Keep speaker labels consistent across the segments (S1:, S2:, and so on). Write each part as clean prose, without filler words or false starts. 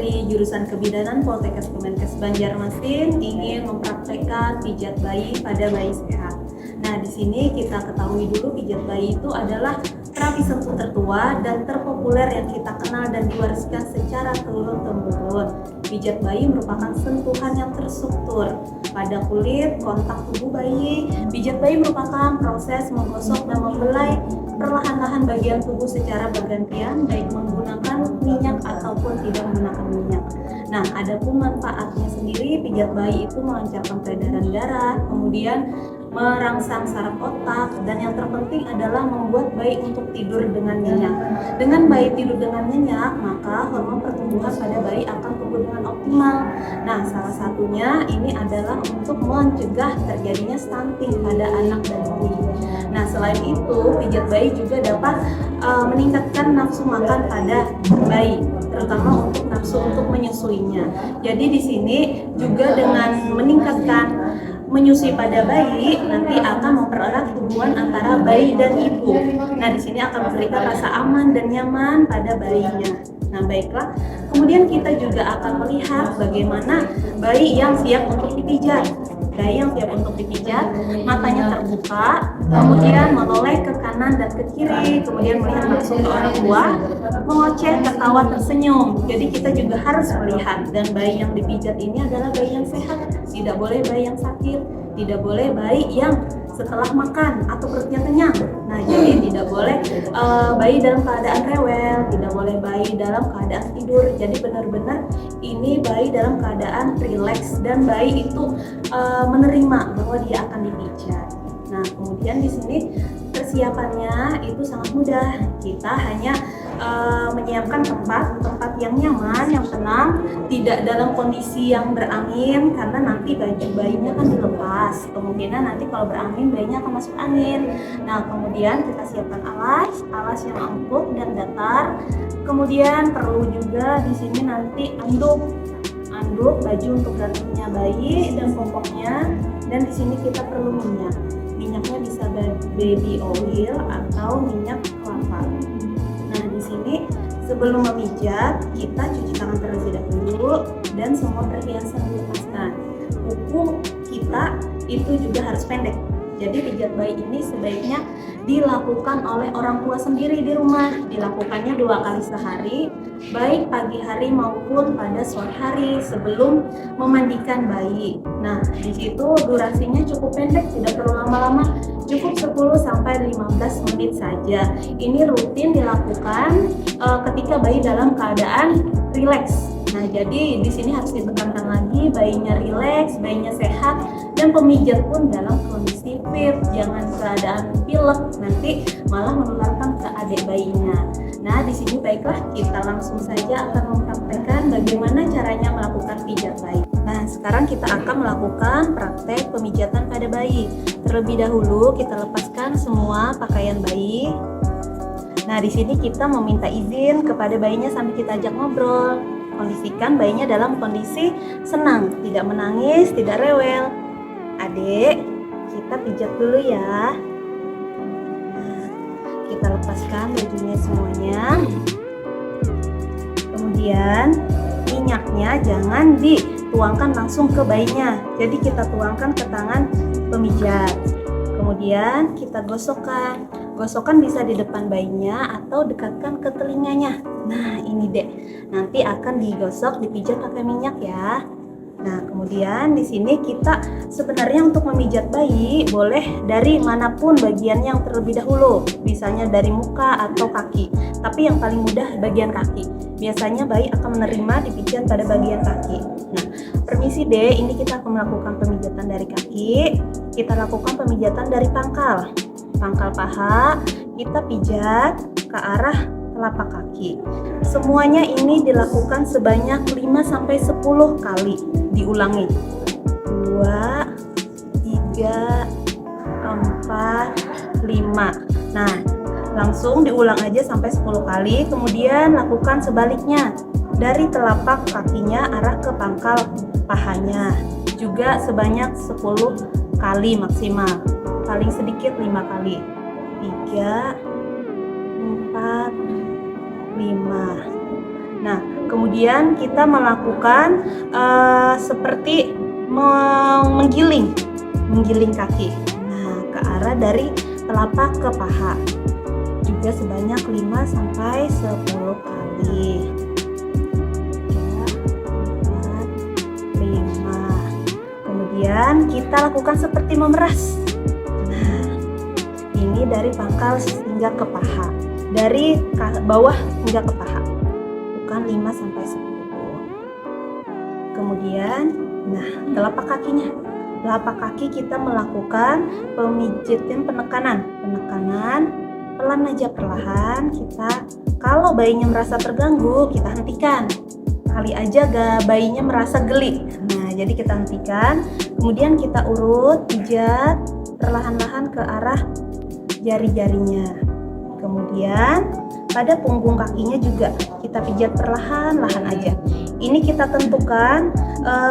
S1: dari jurusan Kebidanan Poltekkes Kemenkes Banjarmasin ingin mempraktekkan pijat bayi pada bayi sehat. Nah, di sini kita ketahui dulu pijat bayi itu adalah terapi sentuh tertua dan terpopuler yang kita kenal dan diwariskan secara turun-temurun. Pijat bayi merupakan sentuhan yang terstruktur pada kulit, kontak tubuh bayi. Pijat bayi merupakan proses menggosok dan membelai perlahan-lahan bagian tubuh secara bergantian, baik menggunakan minyak ataupun tidak menggunakan minyak. Nah, adapun manfaatnya sendiri, pijat bayi itu melancarkan peredaran darah, kemudian merangsang saraf otak, dan yang terpenting adalah membuat bayi untuk tidur dengan nyenyak. Dengan bayi tidur dengan nyenyak, maka hormon pertumbuhan pada bayi akan tumbuh dengan optimal. Nah, salah satunya ini adalah untuk mencegah terjadinya stunting pada anak dan bayi. Nah, selain itu, pijat bayi juga dapat meningkatkan nafsu makan pada bayi, terutama untuk nafsu untuk menyusuinya. Jadi di sini juga dengan meningkatkan menyusui pada bayi nanti akan mempererat hubungan antara bayi dan ibu. Nah, di sini akan memberikan rasa aman dan nyaman pada bayinya. Nah, baiklah. Kemudian kita juga akan melihat bagaimana bayi yang siap untuk dipijat. Bayi yang siap untuk dipijat, matanya terbuka, kemudian menoleh ke kanan dan ke kiri, kemudian melihat langsung ke orang tua, mengoceh, tertawa, tersenyum. Jadi kita juga harus melihat, dan bayi yang dipijat ini adalah bayi yang sehat, tidak boleh bayi yang sakit, tidak boleh bayi yang setelah makan atau perutnya kenyang. Nah, jadi tidak boleh bayi dalam keadaan rewel, tidak boleh bayi dalam keadaan tidur. Jadi benar-benar ini bayi dalam keadaan rileks dan bayi itu menerima bahwa dia akan dipijat. Nah, kemudian di sini persiapannya itu sangat mudah. Kita hanya menyiapkan tempat yang nyaman, yang tenang, tidak dalam kondisi yang berangin, karena nanti baju bayinya kan dilepas. Kemungkinan nanti kalau berangin bayinya akan masuk angin. Nah, kemudian kita siapkan alas yang empuk dan datar. Kemudian perlu juga di sini nanti anduk baju untuk gantungnya bayi dan popoknya. Dan di sini kita perlu minyak. Minyaknya bisa baby oil atau minyak kelapa. Nah, di sini sebelum memijat, kita cuci tangan terlebih dahulu dan semua perhiasan dilepaskan. Kuku kita itu juga harus pendek. Jadi pijat bayi ini sebaiknya dilakukan oleh orang tua sendiri di rumah. Dilakukannya 2 kali sehari, baik pagi hari maupun pada sore hari sebelum memandikan bayi. Nah, di situ durasinya cukup pendek, tidak perlu lama-lama, cukup 10-15 menit saja. Ini rutin dilakukan ketika bayi dalam keadaan rileks. Nah, jadi di sini harus ditekankan lagi, bayinya rileks, bayinya sehat, dan pemijat pun dalam kondisi fit, jangan keadaan pilek, nanti malah menularkan ke adik bayinya. Nah, di sini baiklah kita langsung saja akan mempraktekkan bagaimana caranya melakukan pijat bayi. Nah, sekarang kita akan melakukan praktek pemijatan pada bayi. Terlebih dahulu kita lepaskan semua pakaian bayi. Nah, di sini kita meminta izin kepada bayinya sambil kita ajak ngobrol. Kondisikan bayinya dalam kondisi senang, tidak menangis, tidak rewel. Adik, kita pijat dulu ya. Nah, kita lepaskan bajunya semuanya. Kemudian minyaknya jangan dituangkan langsung ke bayinya. Jadi kita tuangkan ke tangan pemijat. Kemudian kita gosokkan. Gosokkan bisa di depan bayinya atau dekatkan ke telinganya. Nah, ini dek. Nanti akan digosok, dipijat pakai minyak ya. Nah, kemudian di sini kita sebenarnya untuk memijat bayi boleh dari manapun bagian yang terlebih dahulu. Misalnya dari muka atau kaki. Tapi yang paling mudah bagian kaki. Biasanya bayi akan menerima dipijat pada bagian kaki. Nah, permisi dek, ini kita akan melakukan pemijatan dari kaki. Kita lakukan pemijatan dari pangkal paha, kita pijat ke arah telapak kaki. Semuanya ini dilakukan sebanyak 5-10 kali. Diulangi. 2, 3, 4, 5. Nah, langsung diulang aja sampai 10 kali. Kemudian lakukan sebaliknya. Dari telapak kakinya arah ke pangkal pahanya. Juga sebanyak 10 kali maksimal. Paling sedikit 5 kali. 3, 4, 5. Nah, Kemudian kita melakukan seperti menggiling kaki. Nah, ke arah dari telapak ke paha. Juga sebanyak 5 sampai 10 kali. 3, 4, 5. Kemudian kita lakukan seperti memeras. Nah, ini dari pangkal hingga ke paha. Dari bawah hingga ke paha. Bukan 5 sampai 10. Kemudian, nah, telapak kakinya. Telapak kaki kita melakukan pemijitan penekanan, pelan aja, perlahan. Kita, kalau bayinya merasa terganggu, kita hentikan. Kali aja bayinya merasa geli. Nah, jadi kita hentikan. Kemudian kita urut, pijat perlahan-lahan ke arah jari-jarinya. Kemudian pada punggung kakinya juga kita pijat perlahan-lahan aja. Ini kita tentukan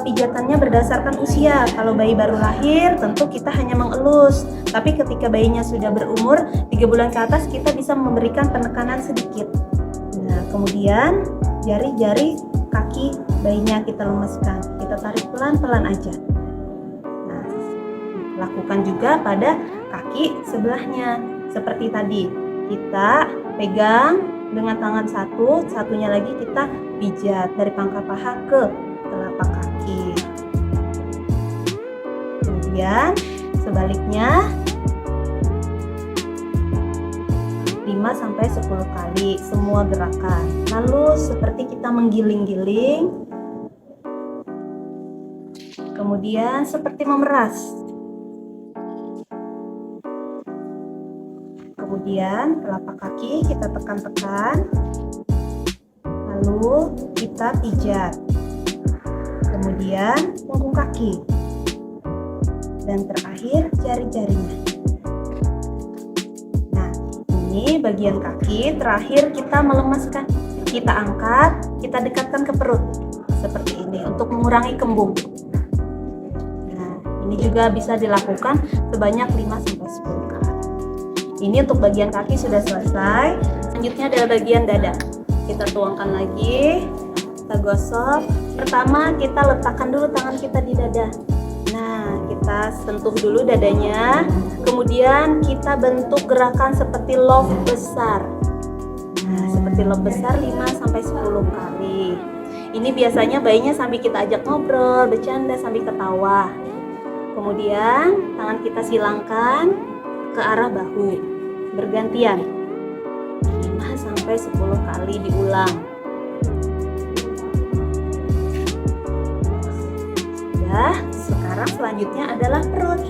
S1: pijatannya berdasarkan usia. Kalau bayi baru lahir tentu kita hanya mengelus. Tapi ketika bayinya sudah berumur 3 bulan ke atas, kita bisa memberikan penekanan sedikit. Nah, kemudian jari-jari kaki bayinya kita lemaskan. Kita tarik pelan-pelan aja. Nah, lakukan juga pada kaki sebelahnya. Seperti tadi, kita pegang dengan tangan satunya lagi kita pijat dari pangkal paha ke telapak kaki. Kemudian sebaliknya 5 sampai 10 kali semua gerakan. Lalu seperti kita menggiling-giling. Kemudian seperti memeras. Kemudian telapak kaki kita tekan-tekan, lalu kita pijat. Kemudian punggung kaki, dan terakhir jari-jarinya. Nah, ini bagian kaki. Terakhir kita melemaskan, kita angkat, kita dekatkan ke perut seperti ini untuk mengurangi kembung. Nah, ini juga bisa dilakukan sebanyak 5 sampai 10 kali. Ini untuk bagian kaki sudah selesai. Selanjutnya adalah bagian dada. Kita tuangkan lagi, kita gosok. Pertama kita letakkan dulu tangan kita di dada. Nah, kita sentuh dulu dadanya. Kemudian kita bentuk gerakan seperti love besar. Nah, seperti love besar 5 sampai 10 kali. Ini biasanya bayinya sambil kita ajak ngobrol, bercanda sambil ketawa. Kemudian tangan kita silangkan ke arah bahu, bergantian 5 sampai 10 kali diulang. Ya, sekarang selanjutnya adalah perut.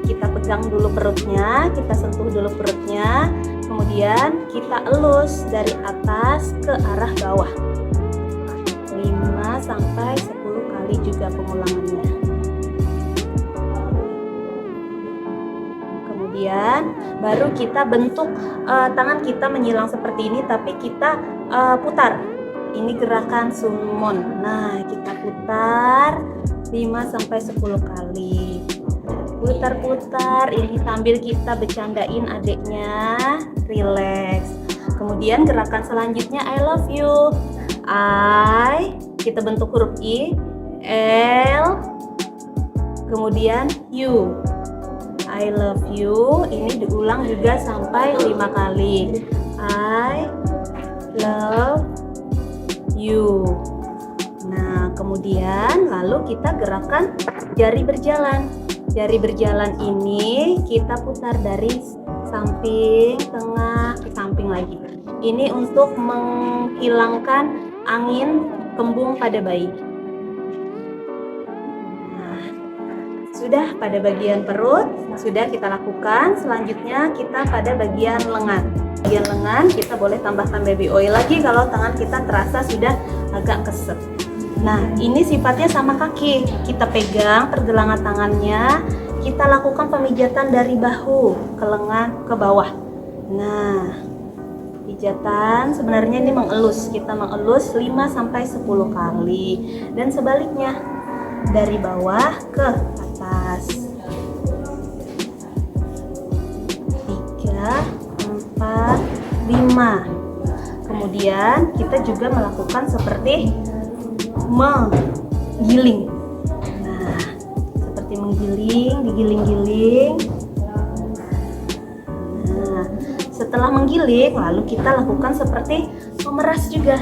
S1: Kita pegang dulu perutnya, kita sentuh dulu perutnya, kemudian kita elus dari atas ke arah bawah. 5 sampai 10 kali juga pengulangannya. Kemudian baru kita bentuk tangan kita menyilang seperti ini, tapi kita putar. Ini gerakan summon. Nah, kita putar 5 sampai 10 kali. Putar-putar ini sambil kita bercandain adiknya, relax. Kemudian gerakan selanjutnya I love you. I, kita bentuk huruf I, L, kemudian U. I love you, ini diulang juga sampai 5 kali. I love you. Nah, kemudian lalu kita gerakan jari berjalan. Jari berjalan ini kita putar dari samping, tengah, ke samping lagi. Ini untuk menghilangkan angin kembung pada bayi. Sudah pada bagian perut, sudah kita lakukan. Selanjutnya kita pada bagian lengan. Bagian lengan kita boleh tambahkan baby oil lagi kalau tangan kita terasa sudah agak keset. Nah, ini sifatnya sama kaki. Kita pegang pergelangan tangannya, kita lakukan pemijatan dari bahu ke lengan ke bawah. Nah, pijatan sebenarnya ini mengelus. Kita mengelus 5 sampai 10 kali dan sebaliknya dari bawah ke atas. 3, 4, 5. Kemudian kita juga melakukan seperti menggiling. Nah, seperti menggiling, digiling-giling. Nah, setelah menggiling, lalu kita lakukan seperti memeras juga,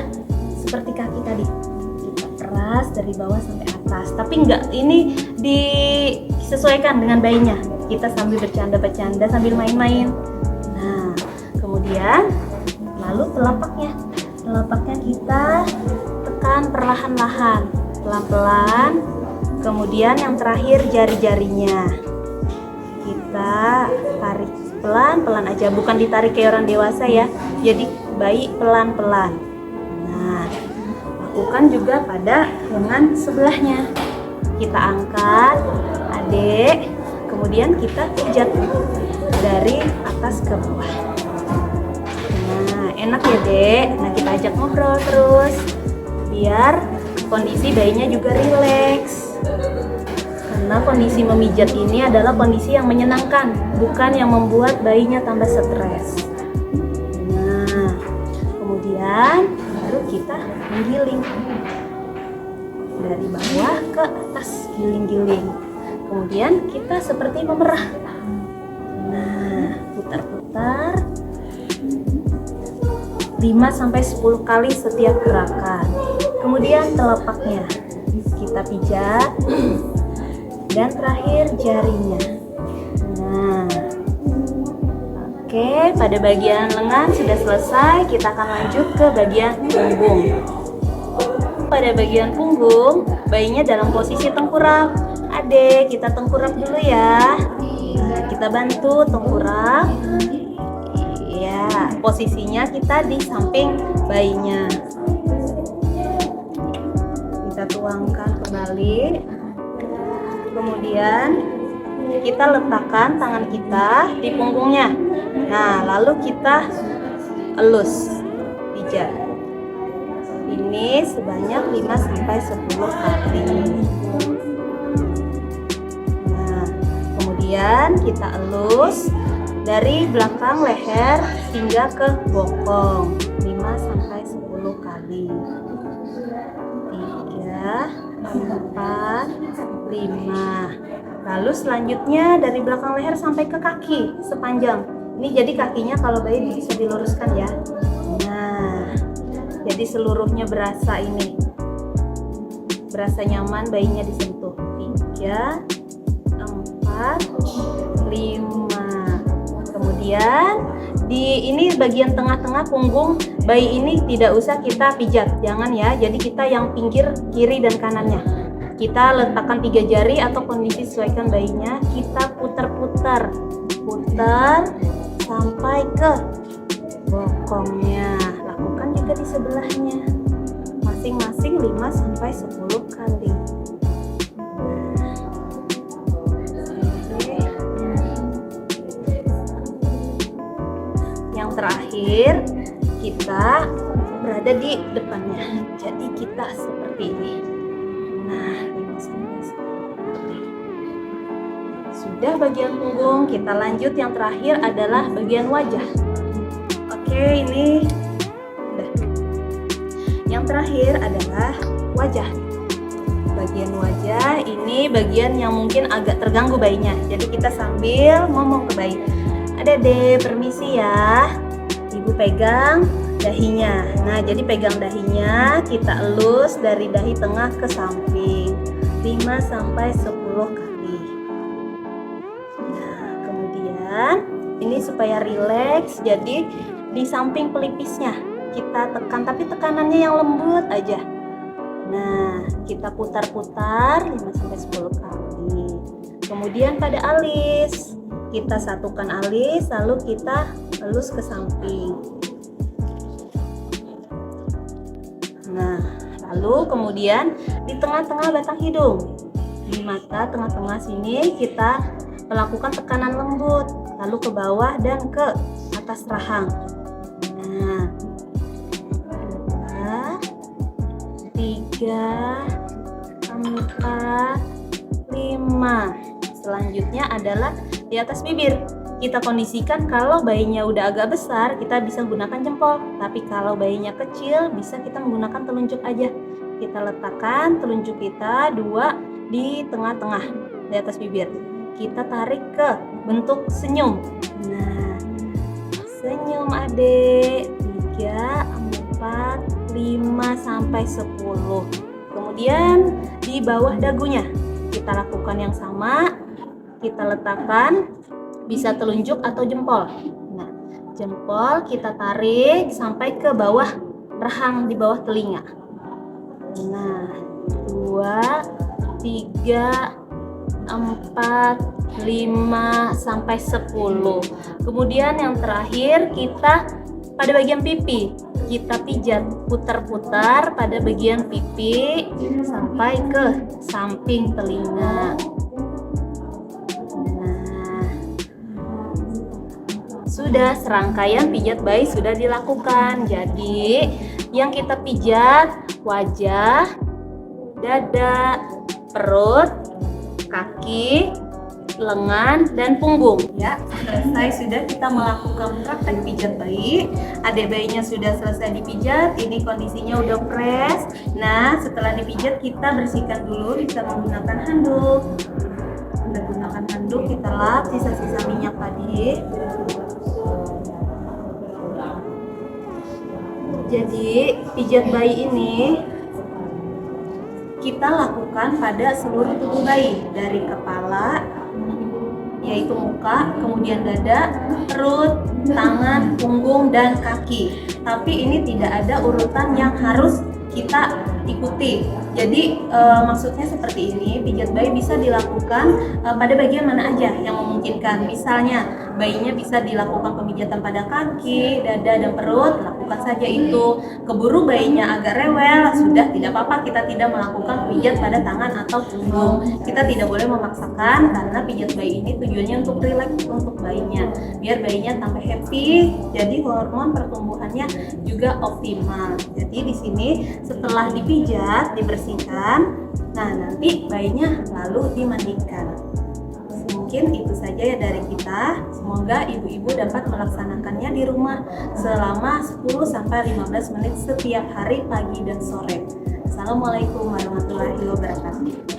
S1: seperti kaki tadi. Kita peras dari bawah sampai atas. Tapi enggak, ini disesuaikan dengan bayinya. Kita sambil bercanda-bercanda, sambil main-main. Nah, kemudian lalu telapaknya kita tekan perlahan-lahan, pelan-pelan. Kemudian yang terakhir jari-jarinya kita tarik pelan-pelan aja, bukan ditarik kayak orang dewasa ya. Jadi bayi pelan-pelan. Nah, lakukan juga pada lengan sebelahnya. Kita angkat, Adek, kemudian kita pijat dari atas ke bawah. Nah, enak ya Dek. Nah, kita ajak ngobrol terus biar kondisi bayinya juga rileks. Karena kondisi memijat ini adalah kondisi yang menyenangkan, bukan yang membuat bayinya tambah stres. Nah, kemudian baru kita menggiling dari bawah ke atas, giling-giling. Kemudian kita seperti memerah. Nah, putar-putar 5-10 kali setiap gerakan. Kemudian telapaknya kita pijat, dan terakhir jarinya. Nah, oke, pada bagian lengan sudah selesai. Kita akan lanjut ke bagian punggung. Pada bagian punggung, bayinya dalam posisi tengkurap. Adek, kita tengkurap dulu ya. Nah, kita bantu tengkurap. Ya, posisinya kita di samping bayinya. Kita tuangkan kembali. Kemudian kita letakkan tangan kita di punggungnya. Nah, lalu kita elus, pijat. Ini sebanyak 5-10 kali. Nah, kemudian kita elus dari belakang leher hingga ke bokong 5-10 kali. 3, 4, 5. Lalu selanjutnya dari belakang leher sampai ke kaki sepanjang. Ini jadi kakinya kalau bayi bisa diluruskan ya. Nah, jadi seluruhnya berasa ini. Berasa nyaman bayinya disentuh. 3, 4, 5. Kemudian ini bagian tengah-tengah punggung bayi ini tidak usah kita pijat, jangan ya. Jadi kita yang pinggir kiri dan kanannya. Kita letakkan 3 jari atau kondisi sesuaikan bayinya. Kita putar-putar, putar sampai ke bokongnya. Lakukan juga di sebelahnya. Masing-masing 5-10 kali. Yang terakhir, kita berada di depannya. Jadi kita seperti ini. Nah, sudah bagian punggung, kita lanjut. Yang terakhir adalah bagian wajah. Oke, ini udah. Yang terakhir adalah wajah. Bagian wajah ini bagian yang mungkin agak terganggu bayinya. Jadi kita sambil ngomong ke bayi. Adek, permisi ya. Ibu pegang dahinya. Nah, jadi pegang dahinya, kita elus dari dahi tengah ke samping 5-10 kali. Nah, kemudian ini supaya rileks, jadi di samping pelipisnya kita tekan, tapi tekanannya yang lembut aja. Nah, kita putar-putar 5-10 kali. Kemudian pada alis, kita satukan alis, lalu kita elus ke samping. Nah, lalu kemudian di tengah-tengah batang hidung, di mata tengah-tengah sini kita melakukan tekanan lembut, lalu ke bawah dan ke atas rahang. Nah, 2, 3, 4, 5. Selanjutnya adalah di atas bibir. kita kondisikan kalau bayinya udah agak besar, kita bisa gunakan jempol. Tapi kalau bayinya kecil, bisa kita menggunakan telunjuk aja. Kita letakkan telunjuk kita 2 di tengah-tengah, di atas bibir. Kita tarik ke bentuk senyum. Nah, senyum adek. 3, 4, 5 sampai 10. Kemudian di bawah dagunya kita lakukan yang sama. Kita letakkan bisa telunjuk atau jempol. Nah, jempol kita tarik sampai ke bawah rahang, di bawah telinga. Nah, 2, 3, 4, 5 sampai 10. Kemudian yang terakhir kita pada bagian pipi, kita pijat putar-putar pada bagian pipi sampai ke samping telinga. Nah, sudah, serangkaian pijat bayi sudah dilakukan. Jadi yang kita pijat wajah, dada, perut, kaki, lengan, dan punggung. Ya, selesai sudah kita melakukan praktek pijat bayi. Adik bayinya sudah selesai dipijat. Ini kondisinya udah fresh. Nah, setelah dipijat kita bersihkan dulu, bisa menggunakan handuk. Kita gunakan handuk, kita lap sisa-sisa minyak tadi. Jadi pijat bayi ini kita lakukan pada seluruh tubuh bayi, dari kepala, yaitu muka, kemudian dada, perut, tangan, punggung, dan kaki. Tapi ini tidak ada urutan yang harus kita ikuti. Jadi maksudnya seperti ini, pijat bayi bisa dilakukan pada bagian mana aja yang memungkinkan. Misalnya bayinya bisa dilakukan pemijatan pada kaki, dada, dan perut, lakukan saja itu. Keburu bayinya agak rewel, sudah tidak apa-apa, kita tidak melakukan pijat pada tangan atau punggung. Kita tidak boleh memaksakan, karena pijat bayi ini tujuannya untuk rileks untuk bayinya, biar bayinya tambah happy, jadi hormon pertumbuhannya juga optimal. Jadi di sini setelah dipijat, dibersihkan, nah nanti bayinya lalu dimandikan. Mungkin itu saja ya dari kita. Semoga ibu-ibu dapat melaksanakannya di rumah selama 10-15 menit setiap hari, pagi dan sore. Assalamualaikum warahmatullahi wabarakatuh.